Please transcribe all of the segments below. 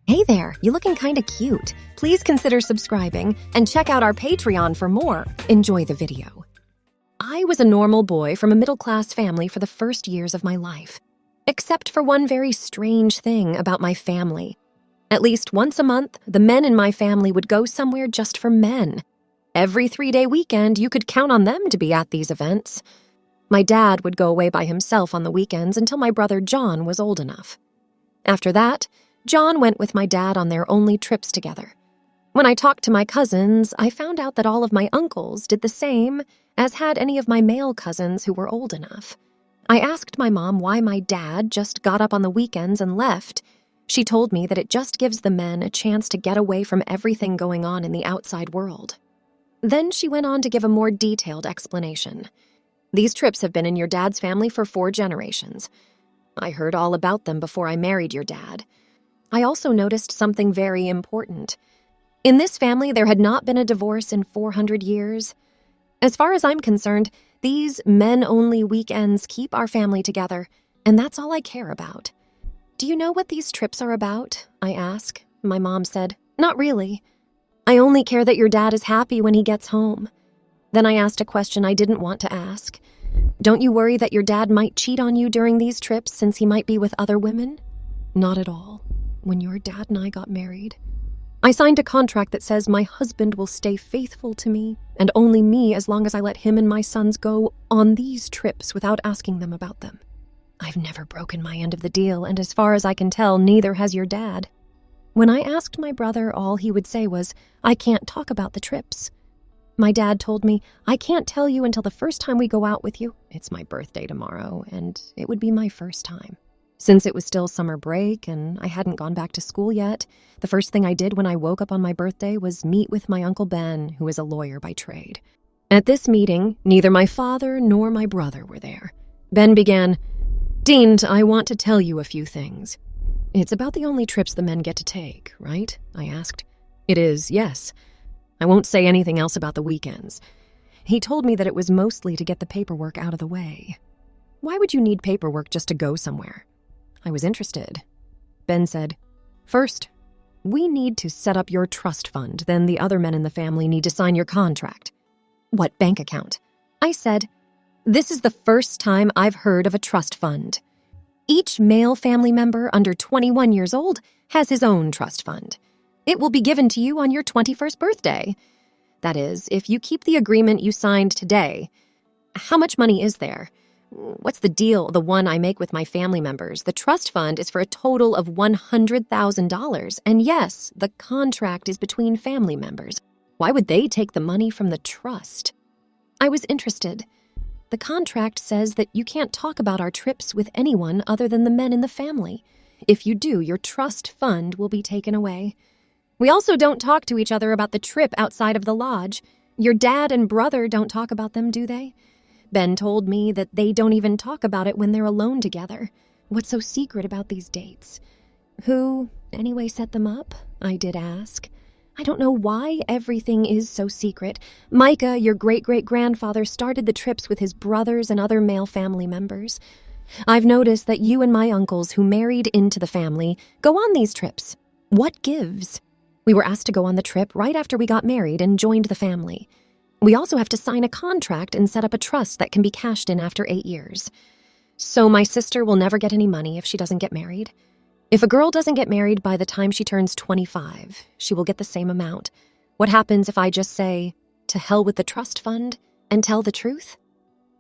Hey there, you looking kinda cute. Please consider subscribing and check out our Patreon for more. Enjoy the video. I was a normal boy from a middle-class family for the first years of my life, except for one very strange thing about my family. At least once a month, the men in my family would go somewhere just for men. Every 3-day weekend, you could count on them to be at these events. My dad would go away by himself on the weekends until my brother John was old enough. After that, John went with my dad on their only trips together. When I talked to my cousins, I found out that all of my uncles did the same, as had any of my male cousins who were old enough. I asked my mom why my dad just got up on the weekends and left. She told me that it just gives the men a chance to get away from everything going on in the outside world. Then she went on to give a more detailed explanation. These trips have been in your dad's family for 4 generations. I heard all about them before I married your dad. I also noticed something very important. In this family, there had not been a divorce in 400 years. As far as I'm concerned, these men-only weekends keep our family together, and that's all I care about. Do you know what these trips are about? I asked. My mom said, not really. I only care that your dad is happy when he gets home. Then I asked a question I didn't want to ask. Don't you worry that your dad might cheat on you during these trips since he might be with other women? Not at all. When your dad and I got married, I signed a contract that says my husband will stay faithful to me and only me as long as I let him and my sons go on these trips without asking them about them. I've never broken my end of the deal, and as far as I can tell, neither has your dad. When I asked my brother, all he would say was, I can't talk about the trips. My dad told me, I can't tell you until the first time we go out with you. It's my birthday tomorrow, and it would be my first time. Since it was still summer break and I hadn't gone back to school yet, the first thing I did when I woke up on my birthday was meet with my Uncle Ben, who is a lawyer by trade. At this meeting, neither my father nor my brother were there. Ben began, Dean, I want to tell you a few things. It's about the only trips the men get to take, right? I asked. It is, yes. I won't say anything else about the weekends. He told me that it was mostly to get the paperwork out of the way. Why would you need paperwork just to go somewhere? I was interested. Ben said, First, we need to set up your trust fund, then the other men in the family need to sign your contract. What bank account? I said, This is the first time I've heard of a trust fund. Each male family member under 21 years old has his own trust fund. It will be given to you on your 21st birthday. That is, if you keep the agreement you signed today. How much money is there? What's the deal, the one I make with my family members? The trust fund is for a total of $100,000. And yes, the contract is between family members. Why would they take the money from the trust? I was interested. The contract says that you can't talk about our trips with anyone other than the men in the family. If you do, your trust fund will be taken away. We also don't talk to each other about the trip outside of the lodge. Your dad and brother don't talk about them, do they? Ben told me that they don't even talk about it when they're alone together. What's so secret about these dates? Who, anyway, set them up? I did ask. I don't know why everything is so secret. Micah, your great-great-grandfather, started the trips with his brothers and other male family members. I've noticed that you and my uncles who married into the family go on these trips. What gives? We were asked to go on the trip right after we got married and joined the family. We also have to sign a contract and set up a trust that can be cashed in after 8 years. So my sister will never get any money if she doesn't get married. If a girl doesn't get married by the time she turns 25, she will get the same amount. What happens if I just say, to hell with the trust fund, and tell the truth?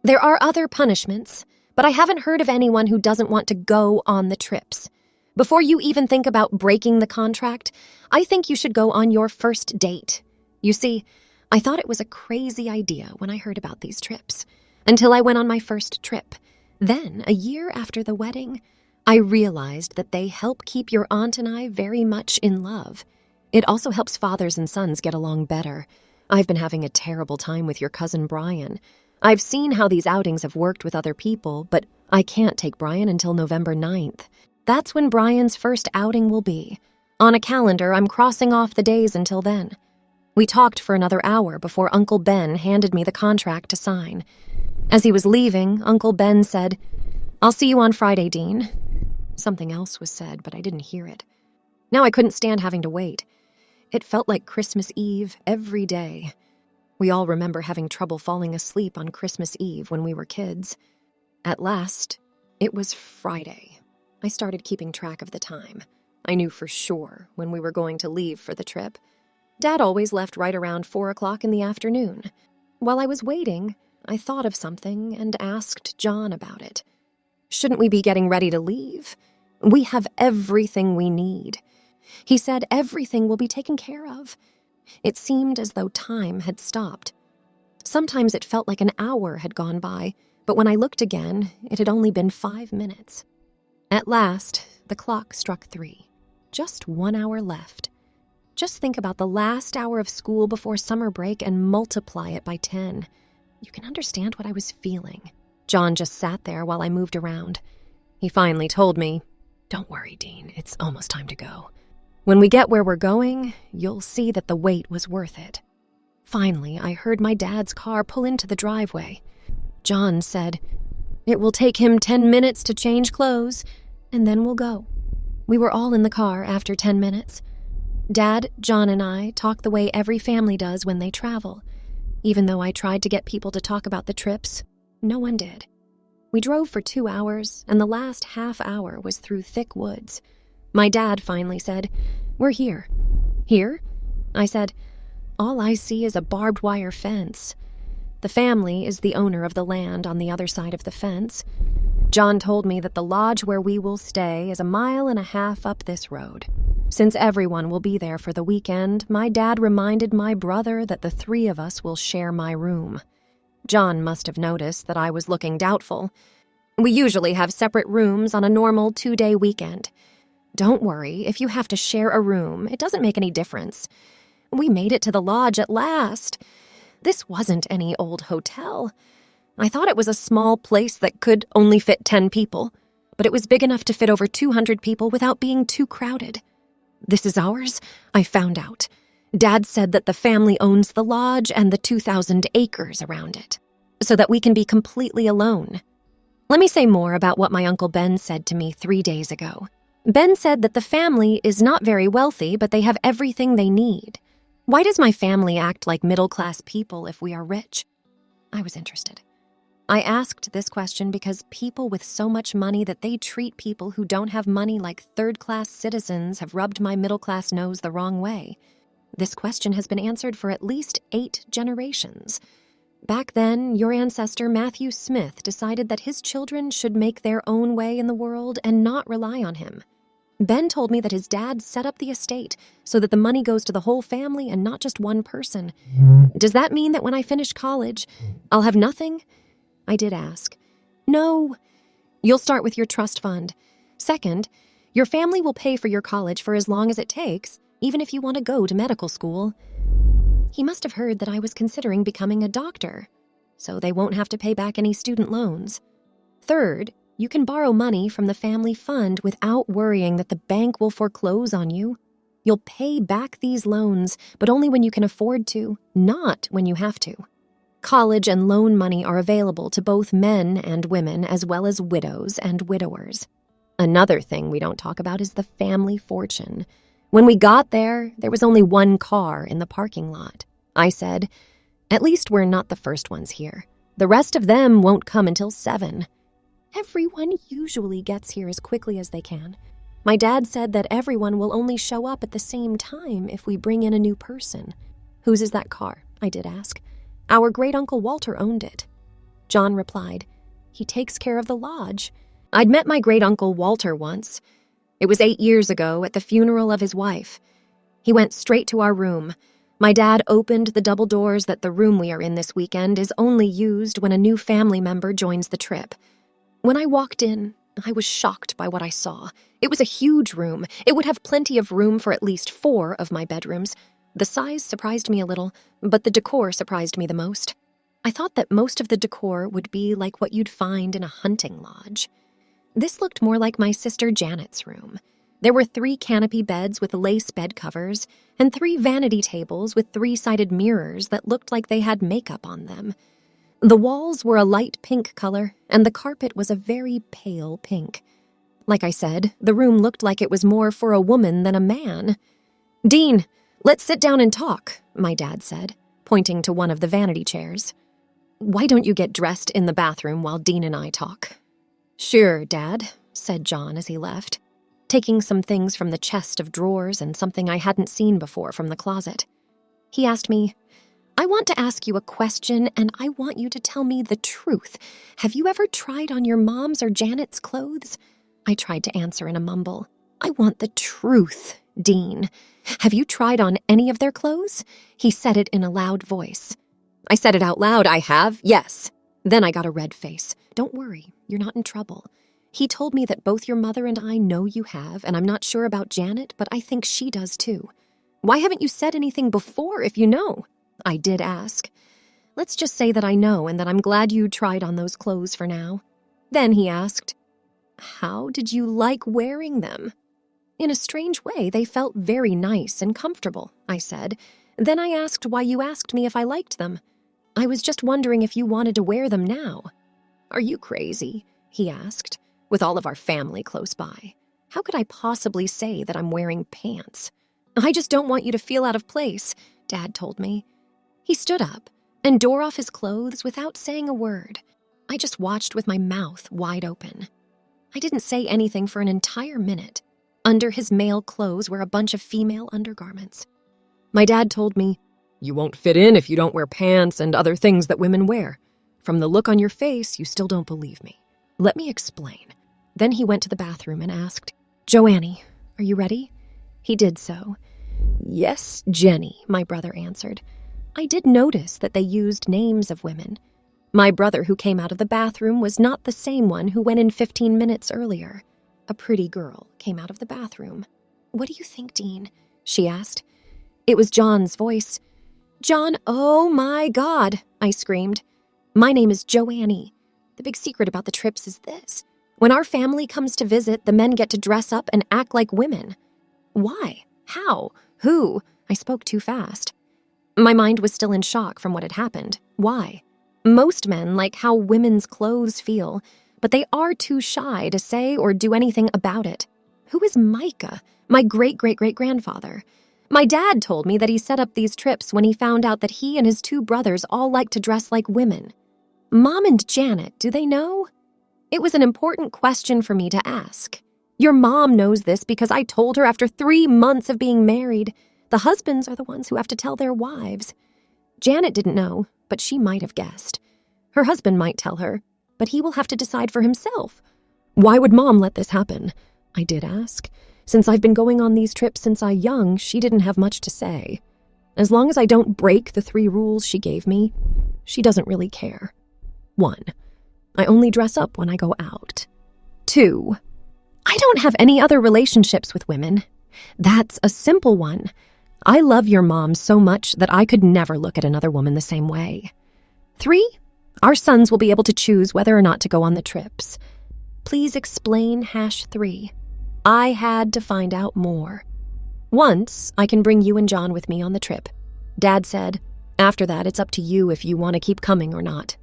There are other punishments, but I haven't heard of anyone who doesn't want to go on the trips. Before you even think about breaking the contract, I think you should go on your first date. You see, I thought it was a crazy idea when I heard about these trips, until I went on my first trip. Then, a year after the wedding, I realized that they help keep your aunt and I very much in love. It also helps fathers and sons get along better. I've been having a terrible time with your cousin Brian. I've seen how these outings have worked with other people, but I can't take Brian until November 9th. That's when Brian's first outing will be. On a calendar, I'm crossing off the days until then. We talked for another hour before Uncle Ben handed me the contract to sign. As he was leaving, Uncle Ben said, I'll see you on Friday, Dean. Something else was said, but I didn't hear it. Now I couldn't stand having to wait. It felt like Christmas Eve every day. We all remember having trouble falling asleep on Christmas Eve when we were kids. At last, it was Friday. I started keeping track of the time. I knew for sure when we were going to leave for the trip. Dad always left right around 4 o'clock in the afternoon. While I was waiting, I thought of something and asked John about it. Shouldn't we be getting ready to leave? We have everything we need. He said everything will be taken care of. It seemed as though time had stopped. Sometimes it felt like an hour had gone by, but when I looked again, it had only been 5 minutes. At last, the clock struck 3. Just 1 hour left. Just think about the last hour of school before summer break and multiply it by 10. You can understand what I was feeling. John just sat there while I moved around. He finally told me, "Don't worry, Dean, it's almost time to go. When we get where we're going, you'll see that the wait was worth it." Finally, I heard my dad's car pull into the driveway. John said, "It will take him 10 minutes to change clothes, and then we'll go." We were all in the car after 10 minutes. Dad, John, and I talk the way every family does when they travel. Even though I tried to get people to talk about the trips, no one did. We drove for 2 hours, and the last half hour was through thick woods. My dad finally said, "We're here." "Here?" I said, "All I see is a barbed wire fence. The family is the owner of the land on the other side of the fence. John told me that the lodge where we will stay is 1.5 miles up this road. Since everyone will be there for the weekend, my dad reminded my brother that the 3 of us will share my room." John must have noticed that I was looking doubtful. "We usually have separate rooms on a normal 2-day weekend. Don't worry, if you have to share a room, it doesn't make any difference. We made it to the lodge at last. This wasn't any old hotel. I thought it was a small place that could only fit 10 people, but it was big enough to fit over 200 people without being too crowded. This is ours, I found out. Dad said that the family owns the lodge and the 2,000 acres around it, so that we can be completely alone." Let me say more about what my Uncle Ben said to me 3 days ago. Ben said that the family is not very wealthy, but they have everything they need. Why does my family act like middle-class people if we are rich? I was interested. I asked this question because people with so much money that they treat people who don't have money like third-class citizens have rubbed my middle-class nose the wrong way. This question has been answered for at least 8 generations. Back then, your ancestor Matthew Smith decided that his children should make their own way in the world and not rely on him. Ben told me that his dad set up the estate so that the money goes to the whole family and not just one person. Does that mean that when I finish college, I'll have nothing? I did ask. No. You'll start with your trust fund. Second, your family will pay for your college for as long as it takes, even if you want to go to medical school. He must have heard that I was considering becoming a doctor, so they won't have to pay back any student loans. Third, you can borrow money from the family fund without worrying that the bank will foreclose on you. You'll pay back these loans, but only when you can afford to, not when you have to. College and loan money are available to both men and women, as well as widows and widowers. Another thing we don't talk about is the family fortune. When we got there, there was only 1 car in the parking lot. I said, "At least we're not the first ones here. The rest of them won't come until 7. Everyone usually gets here as quickly as they can. My dad said that everyone will only show up at the same time if we bring in a new person." "Whose is that car?" I did ask. "Our great-uncle Walter owned it." John replied, "He takes care of the lodge." I'd met my great-uncle Walter once. It was 8 years ago at the funeral of his wife. He went straight to our room. My dad opened the double doors that the room we are in this weekend is only used when a new family member joins the trip. When I walked in, I was shocked by what I saw. It was a huge room. It would have plenty of room for at least 4 of my bedrooms. The size surprised me a little, but the decor surprised me the most. I thought that most of the decor would be like what you'd find in a hunting lodge. This looked more like my sister Janet's room. There were 3 canopy beds with lace bed covers and 3 vanity tables with 3-sided mirrors that looked like they had makeup on them. The walls were a light pink color, and the carpet was a very pale pink. Like I said, the room looked like it was more for a woman than a man. "Dean, let's sit down and talk," my dad said, pointing to one of the vanity chairs. "Why don't you get dressed in the bathroom while Dean and I talk?" "Sure, Dad," said John as he left, taking some things from the chest of drawers and something I hadn't seen before from the closet. He asked me, "I want to ask you a question, and I want you to tell me the truth. Have you ever tried on your mom's or Janet's clothes?" I tried to answer in a mumble. "I want the truth, Dean. Have you tried on any of their clothes?" He said it in a loud voice. I said it out loud. "I have, yes." Then I got a red face. "Don't worry, you're not in trouble. He told me that both your mother and I know you have, and I'm not sure about Janet, but I think she does too. Why haven't you said anything before if you know?" I did ask. "Let's just say that I know and that I'm glad you tried on those clothes for now." Then he asked, "How did you like wearing them?" "In a strange way, they felt very nice and comfortable," I said. Then I asked why you asked me if I liked them. "I was just wondering if you wanted to wear them now." "Are you crazy?" he asked, "with all of our family close by. How could I possibly say that I'm wearing pants?" "I just don't want you to feel out of place," Dad told me. He stood up and tore off his clothes without saying a word. I just watched with my mouth wide open. I didn't say anything for an entire minute. Under his male clothes were a bunch of female undergarments. My dad told me, "You won't fit in if you don't wear pants and other things that women wear. From the look on your face, you still don't believe me. Let me explain." Then he went to the bathroom and asked, "Joannie, are you ready?" He did so. "Yes, Jenny," my brother answered. I did notice that they used names of women. My brother who came out of the bathroom was not the same one who went in 15 minutes earlier. A pretty girl came out of the bathroom. "What do you think, Dean?" she asked. It was John's voice. "John, oh my God," I screamed. "My name is Joannie. The big secret about the trips is this. When our family comes to visit, the men get to dress up and act like women." "Why? How? Who?" I spoke too fast. My mind was still in shock from what had happened. Why? Most men like how women's clothes feel, but they are too shy to say or do anything about it. Who is Micah, my great-great-great-grandfather? My dad told me that he set up these trips when he found out that he and his two brothers all like to dress like women. Mom and Janet, do they know? It was an important question for me to ask. Your mom knows this because I told her after 3 months of being married. The husbands are the ones who have to tell their wives. Janet didn't know, but she might have guessed. Her husband might tell her, but he will have to decide for himself. Why would Mom let this happen? I did ask. Since I've been going on these trips since I was young, she didn't have much to say. As long as I don't break the 3 rules she gave me, she doesn't really care. 1. I only dress up when I go out. 2. I don't have any other relationships with women. That's a simple one. I love your mom so much that I could never look at another woman the same way. 3. Our sons will be able to choose whether or not to go on the trips. Please explain #3. I had to find out more. Once, I can bring you and John with me on the trip. Dad said, after that, it's up to you if you want to keep coming or not.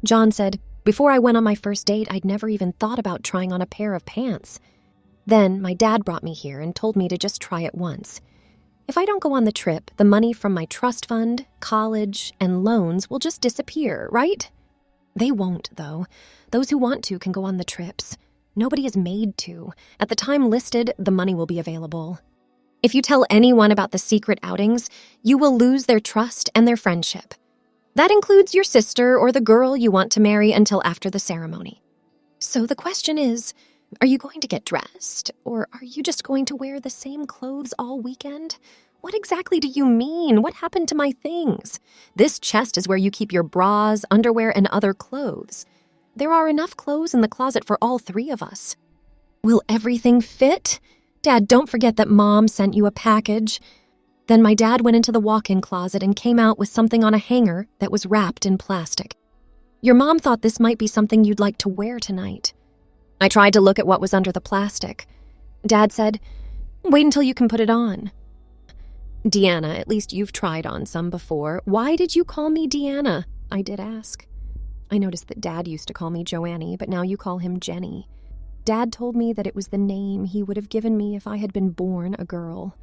John said, before I went on my first date, I'd never even thought about trying on a pair of pants. Then, my dad brought me here and told me to just try it once. If I don't go on the trip, the money from my trust fund, college, and loans will just disappear, right? They won't, though. Those who want to can go on the trips. Nobody is made to. At the time listed, the money will be available. If you tell anyone about the secret outings, you will lose their trust and their friendship. That includes your sister or the girl you want to marry until after the ceremony. So the question is, are you going to get dressed, or are you just going to wear the same clothes all weekend? What exactly do you mean? What happened to my things? This chest is where you keep your bras, underwear, and other clothes. There are enough clothes in the closet for all 3 of us. Will everything fit? Dad, don't forget that Mom sent you a package. Then my dad went into the walk-in closet and came out with something on a hanger that was wrapped in plastic. Your mom thought this might be something you'd like to wear tonight. I tried to look at what was under the plastic. Dad said, wait until you can put it on. Deanna, at least you've tried on some before. Why did you call me Deanna? I did ask. I noticed that Dad used to call me Joannie, but now you call him Jenny. Dad told me that it was the name he would have given me if I had been born a girl.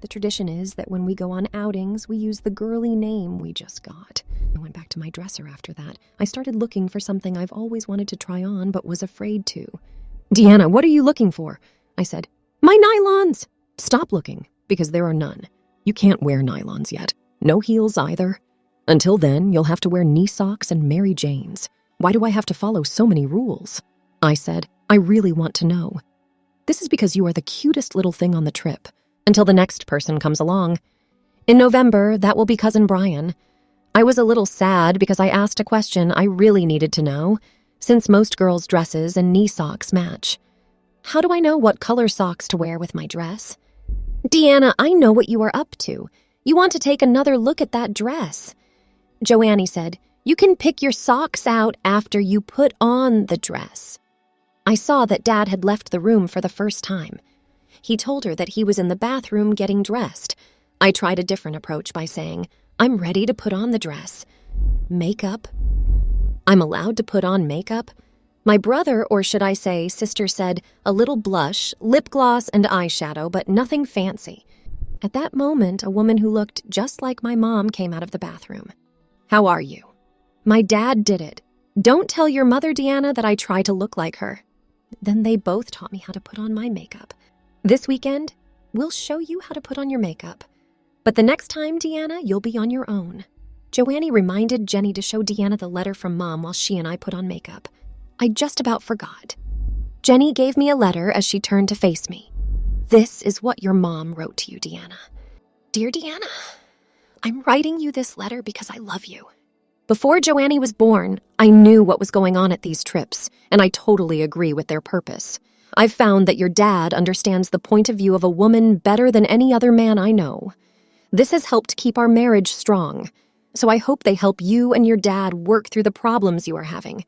The tradition is that when we go on outings, we use the girly name we just got. I went back to my dresser after that. I started looking for something I've always wanted to try on but was afraid to. "Deanna, what are you looking for?" I said. "My nylons!" "Stop looking, because there are none. You can't wear nylons yet. No heels either. Until then, you'll have to wear knee socks and Mary Janes. Why do I have to follow so many rules?" I said. "I really want to know." "This is because you are the cutest little thing on the trip. Until the next person comes along. In November, that will be Cousin Brian." I was a little sad because I asked a question I really needed to know, since most girls' dresses and knee socks match. "How do I know what color socks to wear with my dress?" "Deanna, I know what you are up to. You want to take another look at that dress." Joannie said, "You can pick your socks out after you put on the dress." I saw that Dad had left the room for the first time. He told her that he was in the bathroom getting dressed. I tried a different approach by saying, "I'm ready to put on the dress." "Makeup?" "I'm allowed to put on makeup?" My brother, or should I say sister, said a little blush, lip gloss, and eyeshadow, but nothing fancy. At that moment, a woman who looked just like my mom came out of the bathroom. "How are you?" "My dad did it. Don't tell your mother, Deanna, that I try to look like her." Then they both taught me how to put on my makeup. "This weekend, we'll show you how to put on your makeup. But the next time, Deanna, you'll be on your own." Joannie reminded Jenny to show Deanna the letter from Mom while she and I put on makeup. I just about forgot. Jenny gave me a letter as she turned to face me. "This is what your mom wrote to you, Deanna. Dear Deanna, I'm writing you this letter because I love you. Before Joannie was born, I knew what was going on at these trips, and I totally agree with their purpose. I've found that your dad understands the point of view of a woman better than any other man I know. This has helped keep our marriage strong, so I hope they help you and your dad work through the problems you are having.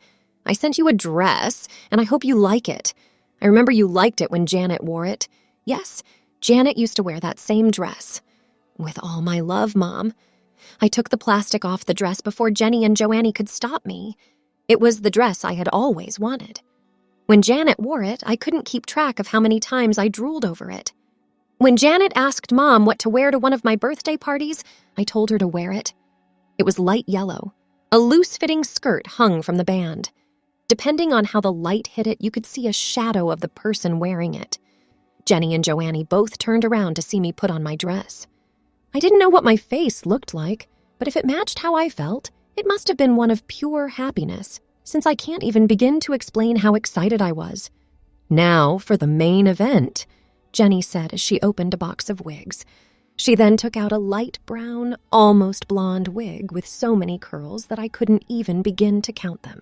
I sent you a dress, and I hope you like it. I remember you liked it when Janet wore it. Yes, Janet used to wear that same dress. With all my love, Mom." I took the plastic off the dress before Jenny and Joannie could stop me. It was the dress I had always wanted. When Janet wore it, I couldn't keep track of how many times I drooled over it. When Janet asked Mom what to wear to one of my birthday parties, I told her to wear it. It was light yellow. A loose-fitting skirt hung from the band. Depending on how the light hit it, you could see a shadow of the person wearing it. Jenny and Joannie both turned around to see me put on my dress. I didn't know what my face looked like, but if it matched how I felt, it must have been one of pure happiness, since I can't even begin to explain how excited I was. "Now for the main event," Jenny said as she opened a box of wigs. She then took out a light brown, almost blonde wig with so many curls that I couldn't even begin to count them.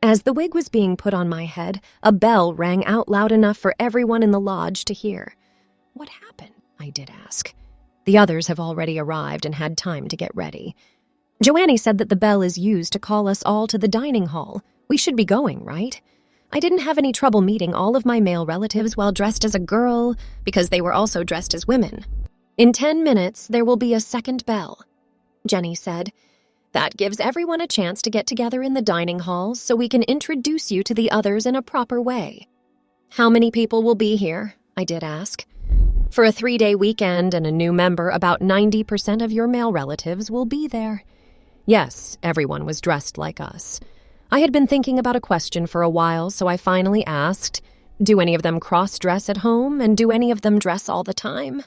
As the wig was being put on my head, a bell rang out loud enough for everyone in the lodge to hear. "What happened?" I did ask. "The others have already arrived and had time to get ready." Joannie said that the bell is used to call us all to the dining hall. We should be going, right? I didn't have any trouble meeting all of my male relatives while dressed as a girl, because they were also dressed as women. "In 10 minutes, there will be a second bell," Jenny said. "That gives everyone a chance to get together in the dining hall so we can introduce you to the others in a proper way." "How many people will be here?" I did ask. "For a 3-day weekend and a new member, about 90% of your male relatives will be there." Yes, everyone was dressed like us. I had been thinking about a question for a while, so I finally asked, "Do any of them cross-dress at home, and do any of them dress all the time?"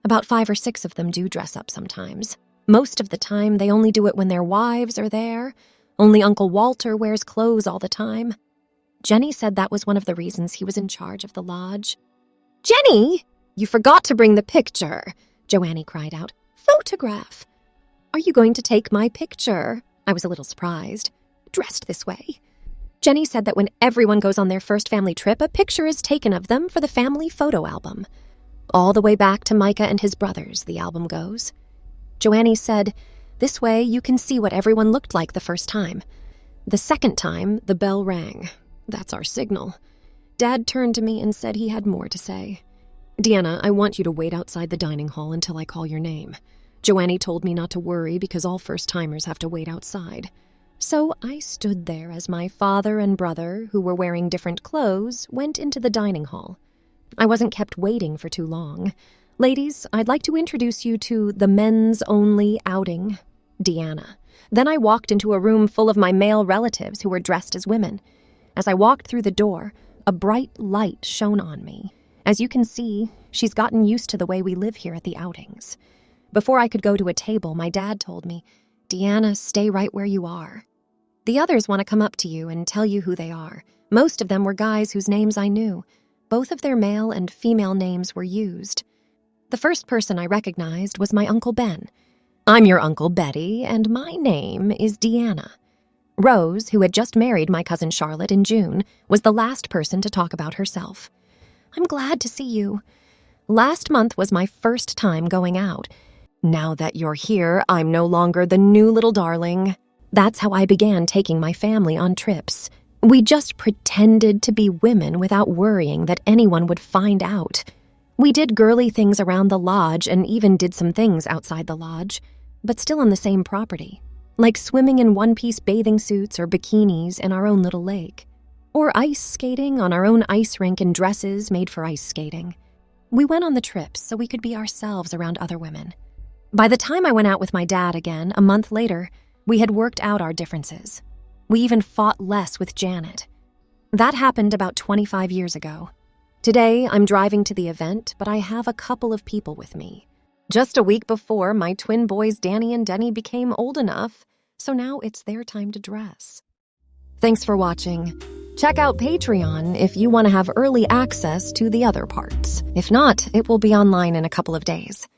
About 5 or 6 of them do dress up sometimes. Most of the time, they only do it when their wives are there. Only Uncle Walter wears clothes all the time. Jenny said that was one of the reasons he was in charge of the lodge. "Jenny, you forgot to bring the picture," Joannie cried out. "Photograph." "Are you going to take my picture?" I was a little surprised. "Dressed this way?" Jenny said that when everyone goes on their first family trip, a picture is taken of them for the family photo album. All the way back to Micah and his brothers, the album goes. Joannie said, "This way you can see what everyone looked like the first time." The second time, the bell rang. That's our signal. Dad turned to me and said he had more to say. "Deanna, I want you to wait outside the dining hall until I call your name. Joannie told me not to worry because all first-timers have to wait outside. So I stood there as my father and brother, who were wearing different clothes, went into the dining hall. I wasn't kept waiting for too long. Ladies, I'd like to introduce you to the men's only outing, Deanna. Then I walked into a room full of my male relatives who were dressed as women. As I walked through the door, a bright light shone on me. As you can see, she's gotten used to the way we live here at the outings. Before I could go to a table, my dad told me, "Deanna, stay right where you are." The others want to come up to you and tell you who they are. Most of them were guys whose names I knew. Both of their male and female names were used. The first person I recognized was my Uncle Ben. "I'm your Uncle Betty, and my name is Deanna." Rose, who had just married my cousin Charlotte in June, was the last person to talk about herself. "I'm glad to see you. Last month was my first time going out. Now that you're here, I'm no longer the new little darling." That's how I began taking my family on trips. We just pretended to be women without worrying that anyone would find out. We did girly things around the lodge and even did some things outside the lodge, but still on the same property, like swimming in one-piece bathing suits or bikinis in our own little lake, or ice skating on our own ice rink in dresses made for ice skating. We went on the trips so we could be ourselves around other women. By the time I went out with my dad again, a month later, we had worked out our differences. We even fought less with Janet. That happened about 25 years ago. Today, I'm driving to the event, but I have a couple of people with me. Just a week before, my twin boys Danny and Denny became old enough, so now it's their time to dress. Thanks for watching. Check out Patreon if you want to have early access to the other parts. If not, it will be online in a couple of days.